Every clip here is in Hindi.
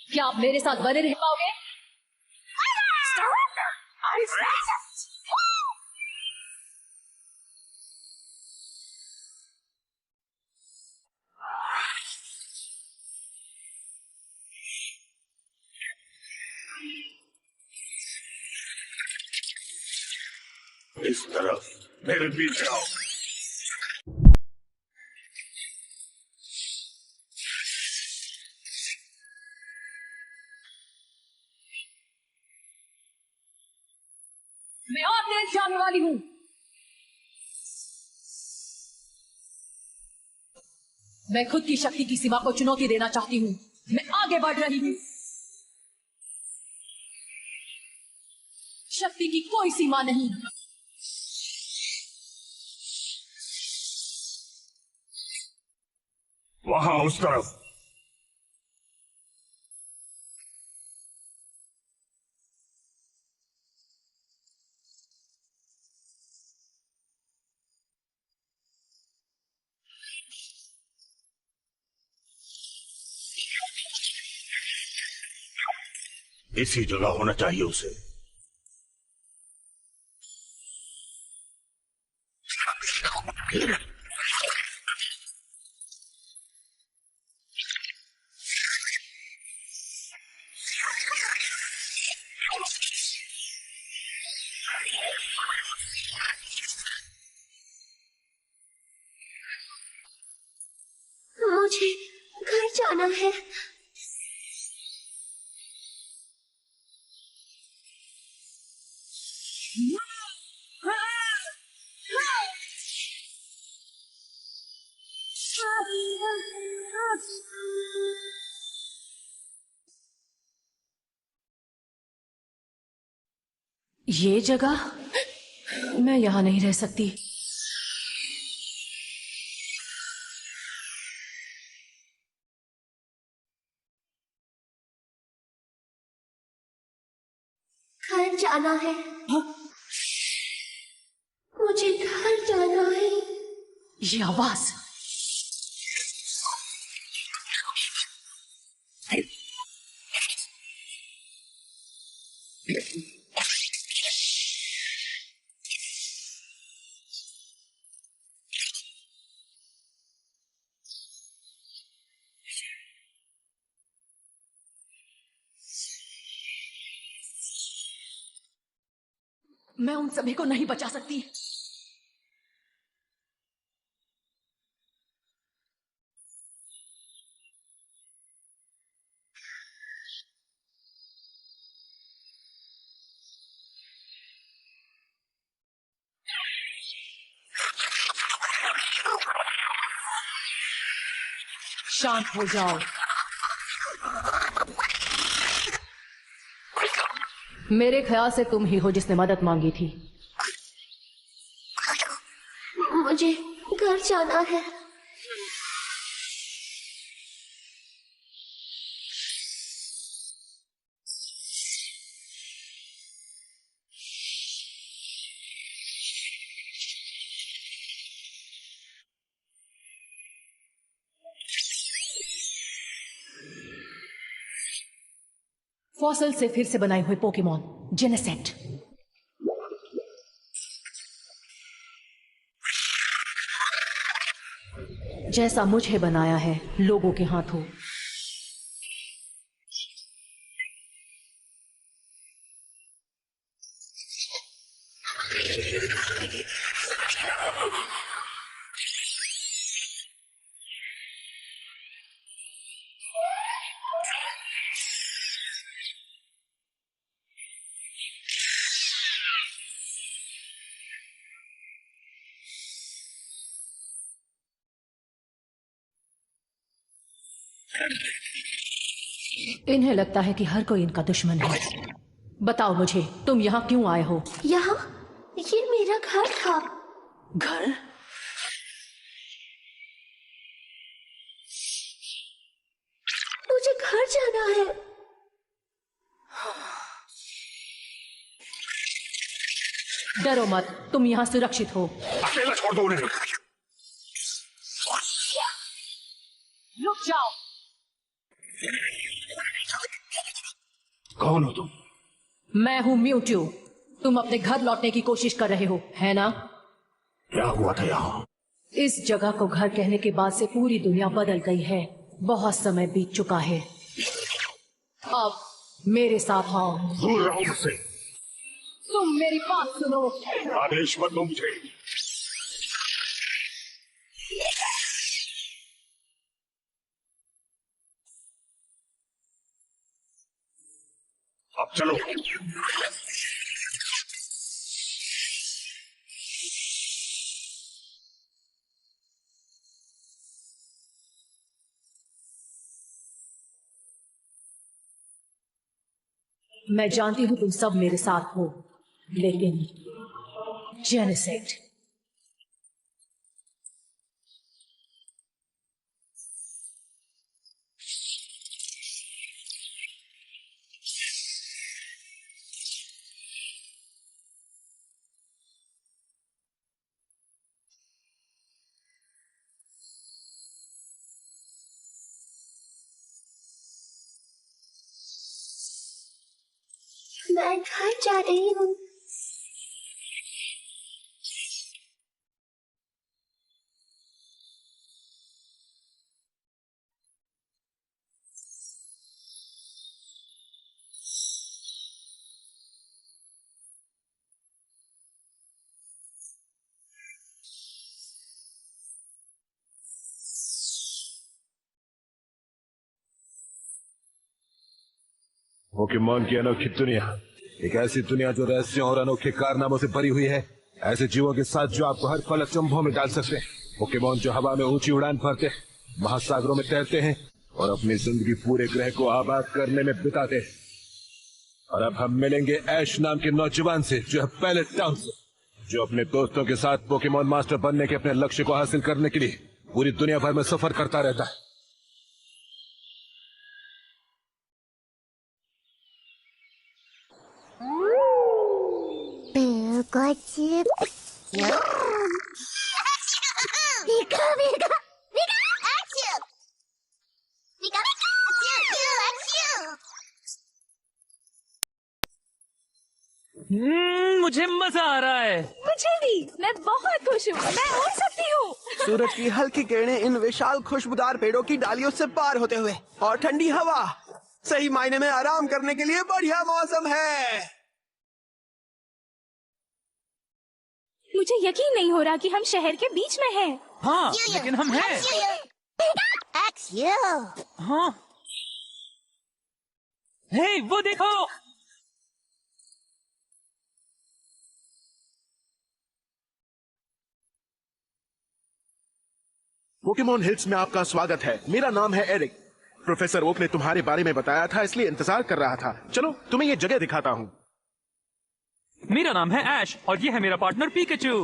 क्या आप मेरे साथ बने रह पाओगे? इस तरफ मेरे पीछे आओ। मैं और तेज जाने वाली हूँ। मैं खुद की शक्ति की सीमा को चुनौती देना चाहती हूँ। मैं आगे बढ़ रही हूँ। शक्ति की कोई सीमा नहीं। वहां उस तरफ। इसी जगह होना चाहिए उसे। मुझे घर जाना है। ये जगह, मैं यहां नहीं रह सकती। घर जाना है। मुझे घर जाना है। ये आवाज, मैं उन सभी को नहीं बचा सकती। शांत हो जाओ। मेरे ख्याल से तुम ही हो जिसने मदद मांगी थी। मुझे घर जाना है। फॉसिल से फिर से बनाई हुई पोकेमॉन जेनेसेट। जैसा मुझे बनाया है लोगों के हाथों। इन्हें लगता है कि हर कोई इनका दुश्मन है। बताओ मुझे, तुम यहाँ क्यों आए हो? यहाँ ये मेरा घर था। घर? मुझे घर जाना है। डरो मत, तुम यहाँ सुरक्षित हो। अकेला छोड़ दो उन्हें। रुक जाओ। कौन हो तुम? मैं हूँ म्यूट्यू। तुम अपने घर लौटने की कोशिश कर रहे हो, है ना? क्या हुआ था यहाँ? इस जगह को घर कहने के बाद से पूरी दुनिया बदल गई है। बहुत समय बीत चुका है। अब मेरे साथ आओ। दूर रहो मुझसे। तुम मेरी बात सुनो। आदेश मत दो मुझे। अब चलो। मैं जानती हूँ तुम सब मेरे साथ हो, लेकिन जेनेसिड, मैं घर जा रही हूँ। पोकेमॉन की अनोखी दुनिया, एक ऐसी दुनिया जो रहस्यों और अनोखे कारनामों से भरी हुई है। ऐसे जीवों के साथ जो आपको हर पल अचंभों में डाल सकते हैं। पोकेमॉन जो हवा में ऊंची उड़ान भरते हैं, महासागरों में तैरते हैं और अपनी जिंदगी पूरे ग्रह को आबाद करने में बिताते हैं। और अब हम मिलेंगे ऐश नाम के नौजवान से, जो है पैलेट टाउन से, जो अपने दोस्तों के साथ पोकेमॉन मास्टर बनने के अपने लक्ष्य को हासिल करने के लिए पूरी दुनिया भर में सफर करता रहता है। मुझे मजा आ रहा है। मुझे भी, मैं बहुत खुश हूँ। मैं उड़ सकती हूँ। सूरज की हल्की किरणें इन विशाल खुशबूदार पेड़ों की डालियों से पार होते हुए, और ठंडी हवा, सही मायने में आराम करने के लिए बढ़िया मौसम है। मुझे यकीन नहीं हो रहा कि हम शहर के बीच में हैं। हाँ, लेकिन हम हैं। हाँ। हे, वो देखो। पोकेमॉन हिल्स में आपका स्वागत है। मेरा नाम है एरिक। प्रोफेसर ओक ने तुम्हारे बारे में बताया था, इसलिए इंतजार कर रहा था। चलो तुम्हें ये जगह दिखाता हूँ। मेरा नाम है ऐश और ये है मेरा पार्टनर पिकाचू।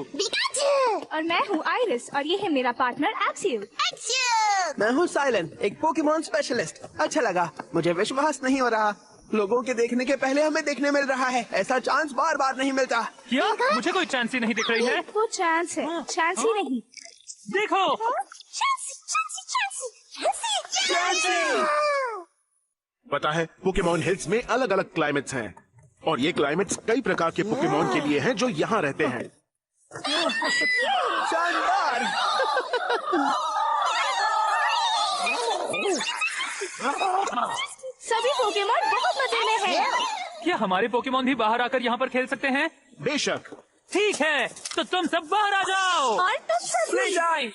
और मैं हूँ आइरिस और ये है मेरा पार्टनर एक्सियल। मैं हूँ साइलेंट, एक पोकेमॉन स्पेशलिस्ट। अच्छा लगा। मुझे विश्वास नहीं हो रहा, लोगों के देखने के पहले हमें देखने मिल रहा है। ऐसा चांस बार बार नहीं मिलता। क्या? मुझे कोई चांस ही नहीं दिख रही है। वो चांस है, चांस ही नहीं। देखो। पता है, पोकेमॉन हिल्स में अलग अलग क्लाइमेट्स हैं, और ये क्लाइमेट्स कई प्रकार के पोकेमॉन के लिए हैं जो यहाँ रहते हैं। शानदार। सभी पोकेमॉन बहुत मजे में हैं। क्या हमारे पोकेमॉन भी बाहर आकर यहाँ पर खेल सकते हैं? बेशक। ठीक है, तो तुम सब बाहर आ जाओ। और तुम सब ले जाए।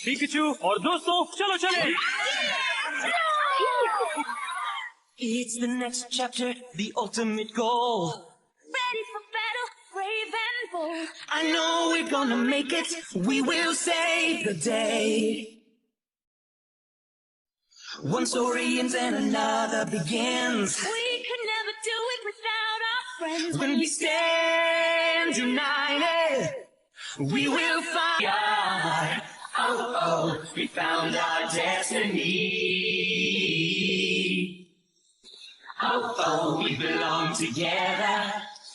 पिकाचू और दोस्तों चलो चले। It's the next chapter, the ultimate goal. Ready for battle, brave and bold. I know we're gonna make it. We will save the day. One story ends and another begins. We could never do it without our friends. When we stand united, we will find our, oh, we found our destiny. Oh, we belong together.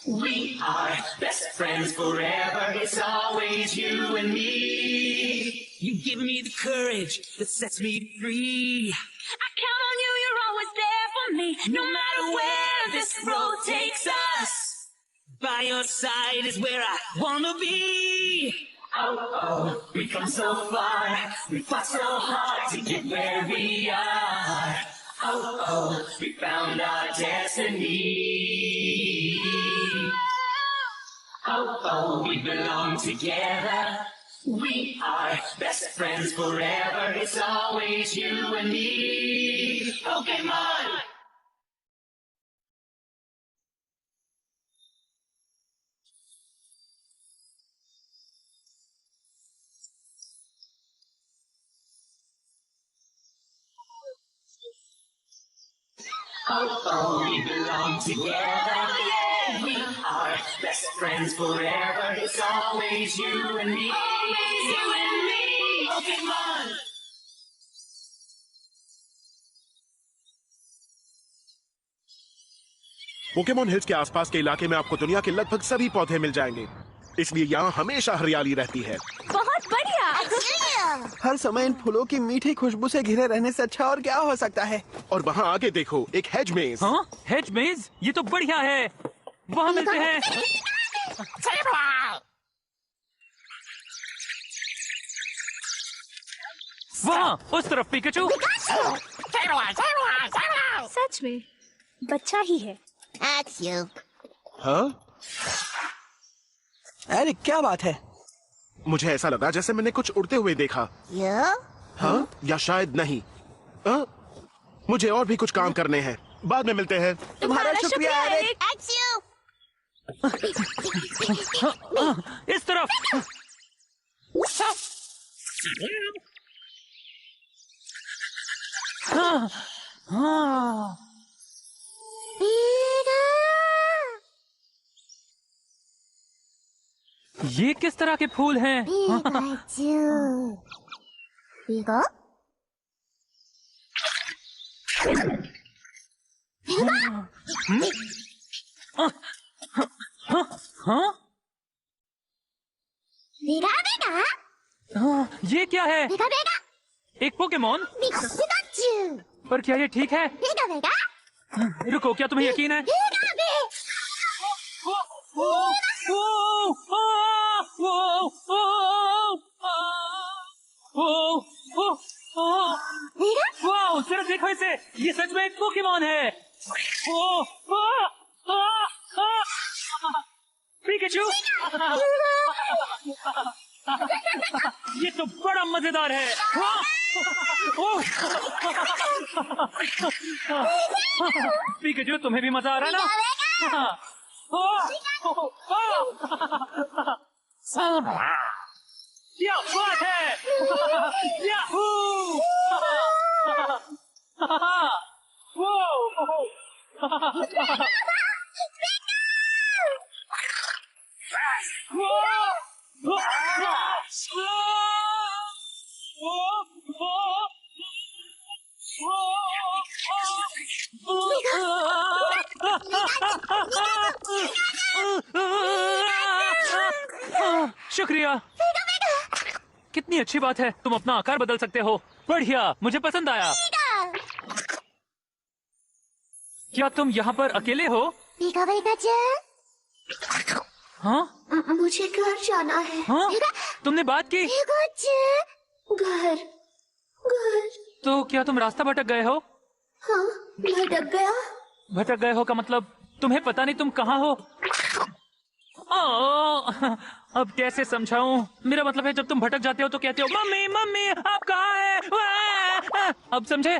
We are best friends forever. It's always you and me. You give me the courage that sets me free. I count on you, you're always there for me. No matter where this road takes us. By your side is where I wanna be. Oh, we come so far. We fought so hard to get where we are. Oh, we found our destiny. Oh, we belong together. We are best friends forever. It's always you and me. Pokemon! Oh, we belong together. We are best friends forever. It's always you and me. Always you and me. Pokemon! Pokemon hills के आसपास के इलाके में आपको दुनिया के लगभग सभी पौधे मिल जाएंगे, इसलिए यहाँ हमेशा हरियाली रहती है। बहुत बढ़िया। हर समय इन फूलों की मीठी खुशबू से घिरे रहने से अच्छा और क्या हो सकता है। और वहाँ आगे देखो, एक हेज मेज। हाँ, हेज मेज, ये तो बढ़िया है। वहाँ मिलते हैं। वहाँ उस तरफ पिकाचू। सच में बच्चा ही है। हाँ? अरे क्या बात है? मुझे ऐसा लगा जैसे मैंने कुछ उड़ते हुए देखा। हाँ? या शायद नहीं। मुझे और भी कुछ काम करने हैं, बाद में मिलते हैं। तुम्हारा शुक्रिया एरिक। इस तरफ। हाँ, हाँ। ये किस तरह के फूल हैं? ये क्या है? एक पोकेमॉन? पर क्या ये ठीक है? रुको, क्या तुम्हें यकीन है? वाह, जरा देखो इसे, ये सच में एक पोकेमॉन है। पिकाचू, ये तो बड़ा मजेदार है। पिकाचू, तुम्हें भी मजा आ रहा है ना? क्या बात है! याहू! शुक्रिया। कितनी अच्छी बात है, तुम अपना आकार बदल सकते हो। बढ़िया, मुझे पसंद आया। क्या तुम यहाँ पर अकेले हो? हाँ? मुझे घर जाना है। हाँ? तुमने बात की? घर, घर। तो क्या तुम रास्ता भटक गए हो? हाँ, भटक गया। भटक गए हो का मतलब तुम्हें पता नहीं तुम कहाँ हो? अब कैसे समझाऊं? मेरा मतलब है जब तुम भटक जाते हो तो कहते हो मम्मी मम्मी आप कहाँ हैं? अब समझे?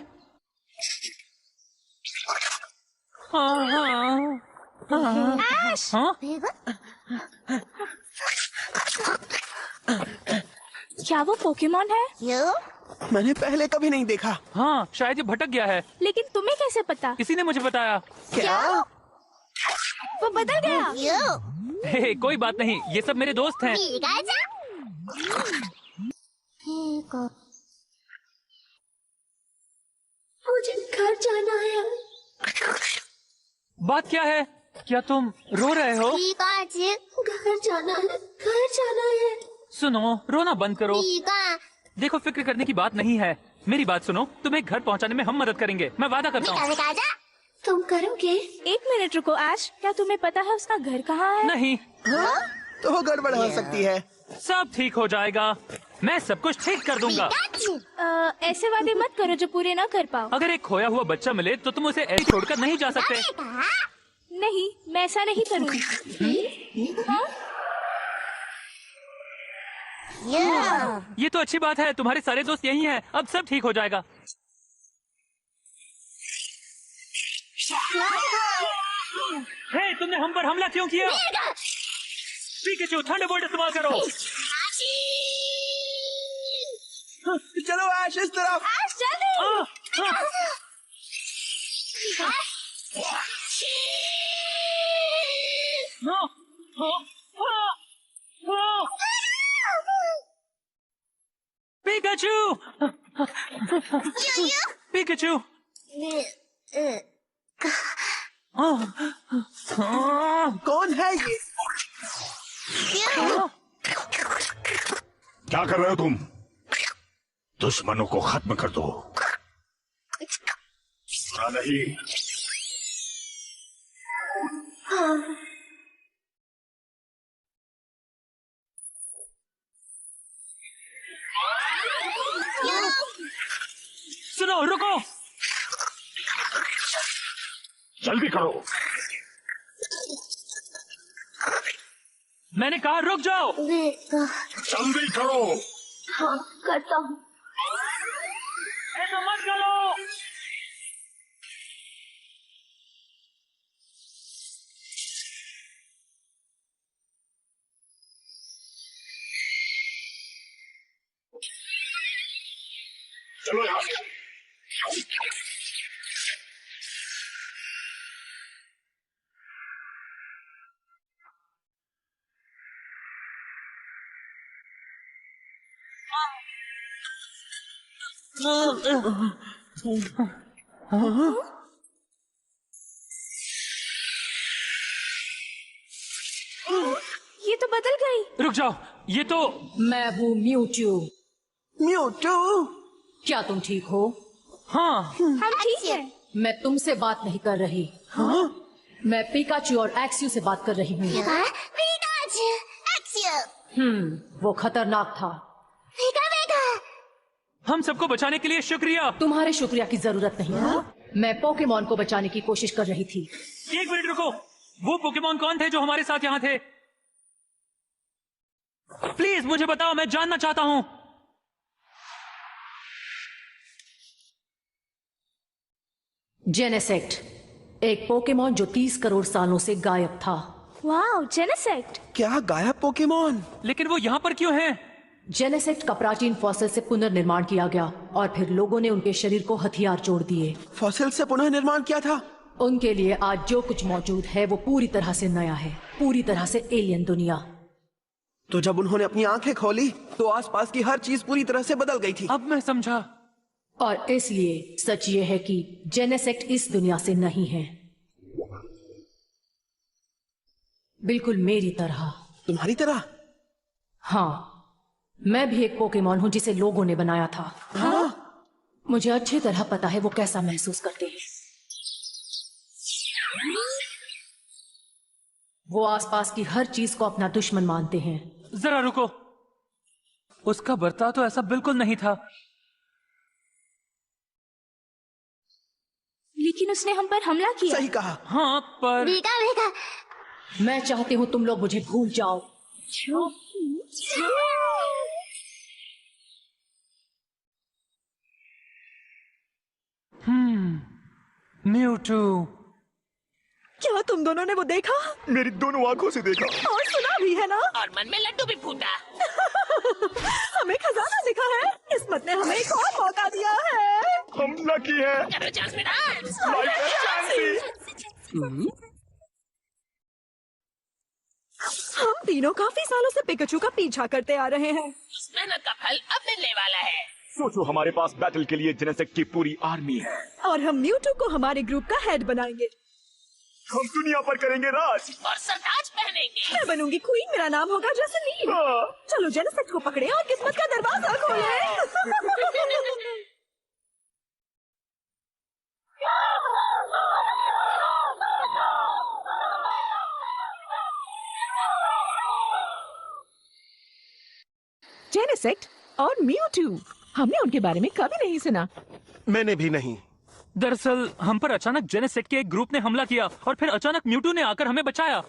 क्या वो पोकेमॉन है? मैंने पहले कभी नहीं देखा। हाँ, शायद ये भटक गया है। लेकिन तुम्हें कैसे पता? किसी ने मुझे बताया। क्या? वो बदल गया। हे, कोई बात नहीं, ये सब मेरे दोस्त हैं। मुझे घर जाना है। बात क्या है? क्या तुम रो रहे हो? घर जाना है, घर जाना है। सुनो, रोना बंद करो। देखो, फिक्र करने की बात नहीं है। मेरी बात सुनो, तुम्हें घर पहुंचाने में हम मदद करेंगे, मैं वादा करता हूँ। तुम करोगे? 1 मिनट रुको ऐश, क्या तुम्हें पता है उसका घर कहाँ है? नहीं। तो गड़बड़ हो सकती है। सब ठीक हो जाएगा, मैं सब कुछ ठीक कर दूंगा। ऐसे वादे मत करो जो पूरे ना कर पाओ। अगर एक खोया हुआ बच्चा मिले तो तुम उसे ऐसे छोड़कर नहीं जा सकते। नहीं, मैं ऐसा नहीं करूँगी। ये तो अच्छी बात है, तुम्हारे सारे दोस्त यही हैं, अब सब ठीक हो जाएगा। हे, तुमने हम पर हमला क्यों किया? पिकाचू, थंडरबोल्ट इस्तेमाल करो। चलो ऐश, इस तरफ। Pikachu, Pikachu. कौन है ये? क्या कर रहे हो तुम? दुश्मनों को खत्म कर दो। नहीं। सुनो, रुको। जल्दी करो। मैंने कहा रुक जाओ। जल्दी करो। हाँ, करता हूँ। ऐसा मत करो। चलो यहाँ से। ये तो बदल गई। रुक जाओ, ये तो मैं हूँ म्यूट्यू। म्यूट्यू? क्या तुम ठीक हो? हाँ, हम ठीक हैं। मैं तुमसे बात नहीं कर रही। हाँ? मैं पिकाचू और एक्सियो से बात कर रही हूँ। वो खतरनाक था। हम सबको बचाने के लिए शुक्रिया। तुम्हारे शुक्रिया की जरूरत नहीं है। मैं पोकेमॉन को बचाने की कोशिश कर रही थी। 1 मिनट रुको, वो पोकेमॉन कौन थे जो हमारे साथ यहाँ थे? प्लीज मुझे बताओ, मैं जानना चाहता हूँ। जेनेसेक्ट, एक पोकेमॉन जो 30 करोड़ सालों से गायब था। वाओ, जेनेसेक्ट। क्या गायब पोकेमॉन? लेकिन वो यहाँ पर क्यों हैं? जेनेसेक्ट का प्राचीन फॉसिल से पुनर्निर्माण किया गया और फिर लोगों ने उनके शरीर को हथियार जोड़ दिए। फॉसिल से पुनः निर्माण किया था? उनके लिए आज जो कुछ मौजूद है वो पूरी तरह से नया है, पूरी तरह से एलियन दुनिया। तो जब उन्होंने अपनी आंखें खोली तो आसपास की हर चीज पूरी तरह से बदल गई थी। अब मैं समझा। और इसलिए सच ये है कि जेनेसेक्ट इस दुनिया से नहीं है, बिल्कुल मेरी तरह। तुम्हारी तरह? हाँ, मैं भी एक पोकेमॉन हूँ जिसे लोगों ने बनाया था। हाँ? मुझे अच्छी तरह पता है वो कैसा महसूस करते हैं। वो आसपास की हर चीज को अपना दुश्मन मानते हैं। जरा रुको, उसका बर्ताव तो ऐसा बिल्कुल नहीं था। लेकिन उसने हम पर हमला किया। सही कहा। हाँ, पर मैं चाहती हूँ तुम लोग मुझे भूल जाओ। म्यूटू। क्या तुम दोनों ने वो देखा? मेरी दोनों आंखों से देखा। और सुना भी है ना? और मन में लड्डू भी फूटा। हमें खजाना दिखा है। किस्मत ने हमें एक और मौका दिया है। हम लकी हैं। चलो चांस मेरा। हम तीनों काफी सालों से पिकाचू का पीछा करते आ रहे हैं। इस मेहनत का फल अब मिलने वाला है। सोचो हमारे पास बैटल के लिए जेनेसेक की पूरी आर्मी है। और हम म्यूटू को हमारे ग्रुप का हेड बनाएंगे। हम दुनिया पर करेंगे राज। और सरताज पहनेंगे। मैं बनूंगी क्वीन, मेरा नाम होगा जैसलीन। चलो जेनेसेक को पकड़े और किस्मत का दरवाजा खोले। जेनेसेक और म्यूटू, हमने उनके बारे में कभी नहीं सुना। मैंने भी नहीं। दरअसल हम पर अचानक जेनेसेक के एक ग्रुप ने हमला किया और फिर अचानक म्यूटू ने आकर हमें बचाया।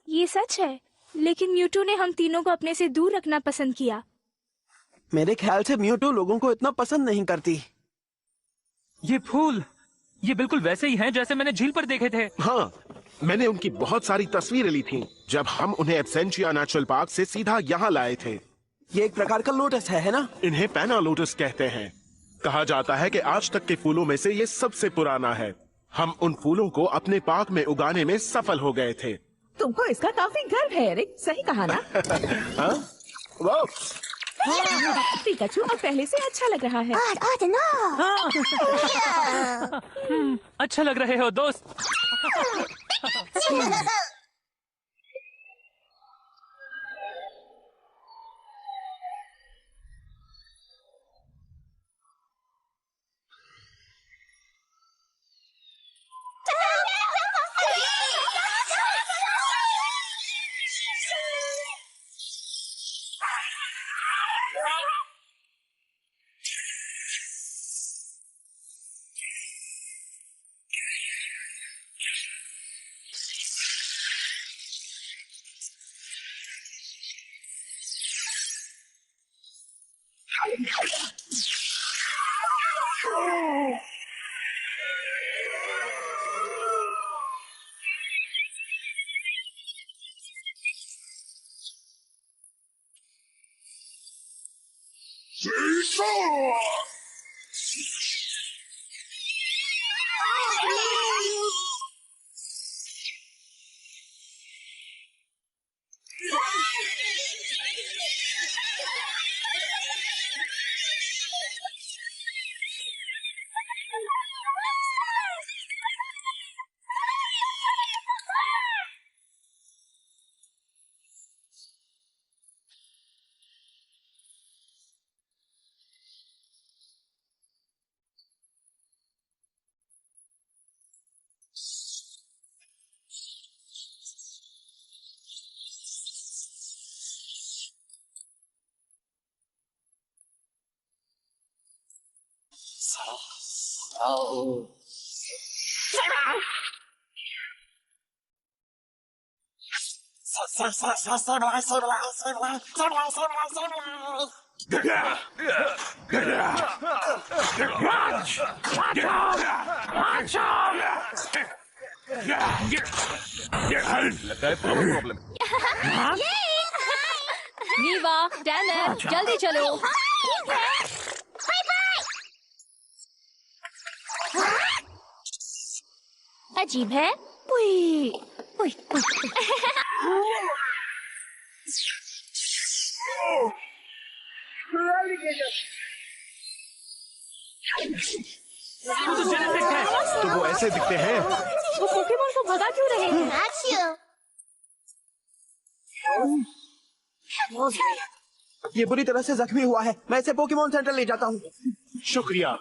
ये सच है, लेकिन म्यूटू ने हम तीनों को अपने से दूर रखना पसंद किया। मेरे ख्याल से म्यूटू लोगों को इतना पसंद नहीं करती। ये फूल, ये बिल्कुल वैसे ही हैं जैसे मैंने झील पर देखे थे। हाँ, मैंने उनकी बहुत सारी तस्वीरें ली थी जब हम उन्हें एब्सेंशिया नेचुरल पार्क से सीधा यहाँ लाए थे। ये एक प्रकार का लोटस है ना? इन्हें पैना लोटस कहते हैं। कहा जाता है कि आज तक के फूलों में से ये सबसे पुराना है। हम उन फूलों को अपने पार्क में उगाने में सफल हो गए थे। तुमको इसका काफी गर्व है एरिक, सही कहा ना? पिकाचू अब पहले से अच्छा लग रहा है। अच्छा लग रहे हो दोस्त। नीवा, डैनर, जल्दी चलो। अजीब है। उई, उई, उई। तो वो ऐसे दिखते हैं। वो पोकेमॉन को भगा क्यों रहे हैं? ये बुरी तरह से जख्मी हुआ है। मैं इसे पोकेमॉन सेंटर ले जाता हूँ। शुक्रिया।